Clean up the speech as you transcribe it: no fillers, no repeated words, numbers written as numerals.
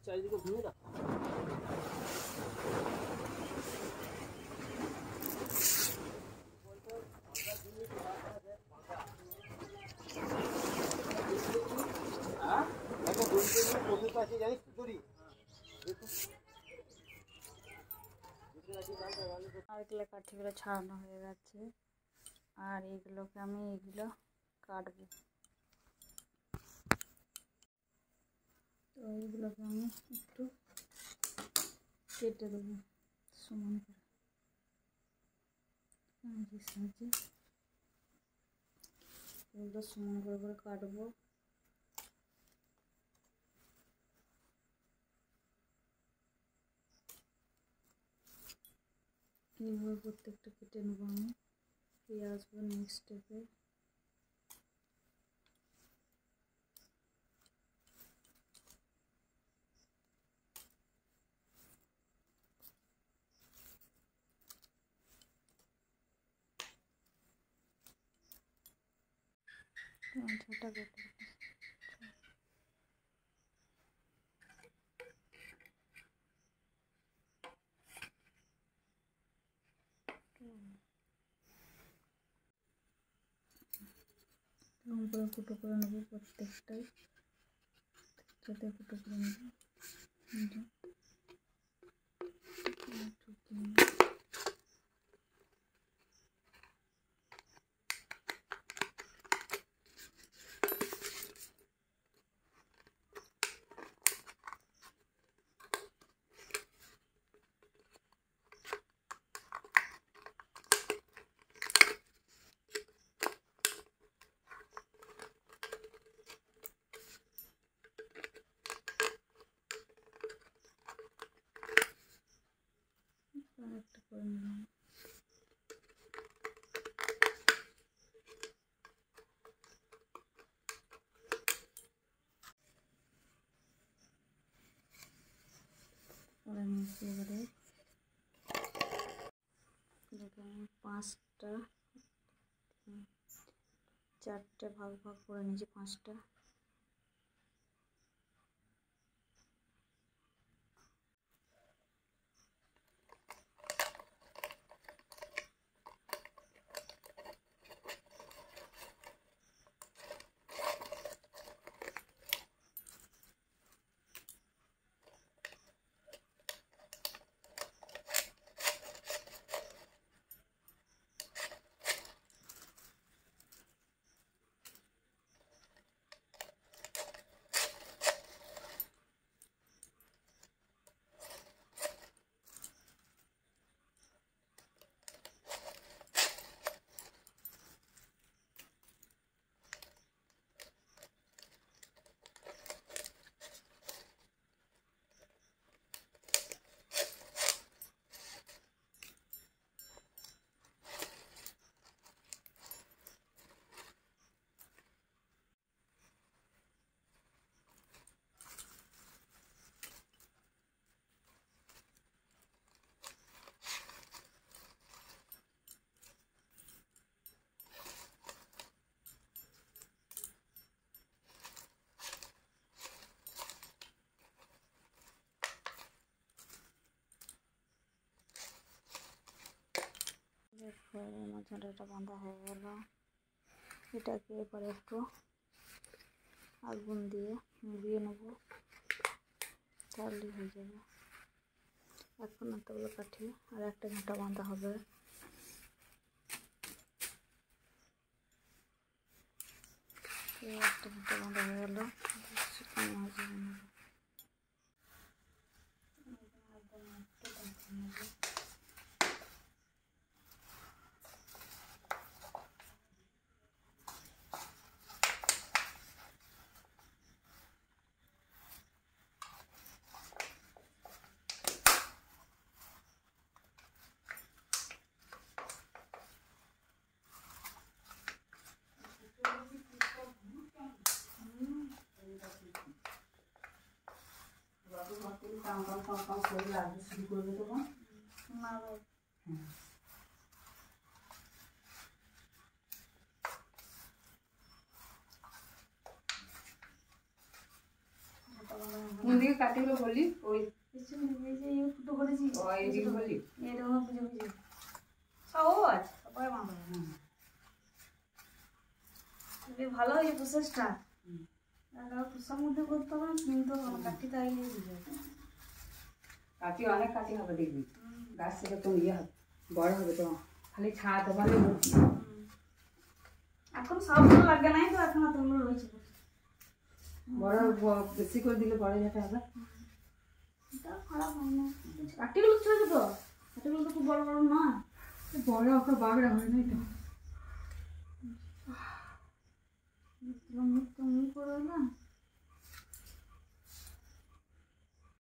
চারিদিকে ভেঙে দাও। নারকেলের কাঠিগুলো ছাড়ানো হয়ে গেছে, আর এইগুলোকে আমি কাটবো। তো এইগুলোকে আমি একটু কেটে দেবো সমান করে সাহায্যে। এগুলো সমান করে কাটবো। এইভাবে প্রত্যেকটা কেটে নেবো আমি। দিয়ে আসবো নেক্সট স্টেপে। ছোটা কেটে করে ফুটো করে নেবো প্রত্যেকটাই, যাতে ফুটো করে নেবো। একটা করে নিলাম। এবারে পাঁচটা, চারটে ভাগ করে নিয়েছি, পাঁচটা। মশলাটা বাঁধা হয়ে গেল। এটাকে এবারে একটু আগুন দিয়ে মুড়িয়ে নেব, তাহলেই হয়ে যাবে। এখন এতগুলো কাঠি আর একটা ঘন্টা বাঁধা হবে। একটা ঘন্টা বাঁধা হয়ে গেল। কাম করে লাগবে শুরু করবে তখন। না ভাই কোন দিকে কাটিগুলো বললি? ওই পিছন দিকে যে এই ফুটো করেছি ওই দিকে বললি? এটা আমার বুঝে বুঝে সব আছে সবাই মাথা ভালো হয়েছে প্রসেসটা। প্রসার মধ্যে করতে হবে কিন্তু কাটি তাই বুঝে কাটি অনেক কাটি হবে দেখবি, গাছ থেকে তো ইয়ে হবে, বড় হবে তো, খালি ছাদ মানে এখন সবগুলো লাগে নাই তো, এখন এতগুলো রয়েছে। বড় বেশি করে দিলে বড় যেটা হবে। এটা খারাপ হয় না, কাটিগুলো ছোট ছোট, কাটিগুলো তো খুব বড় বড় না, বড় ওকে বাগড়া হয় নাই তো।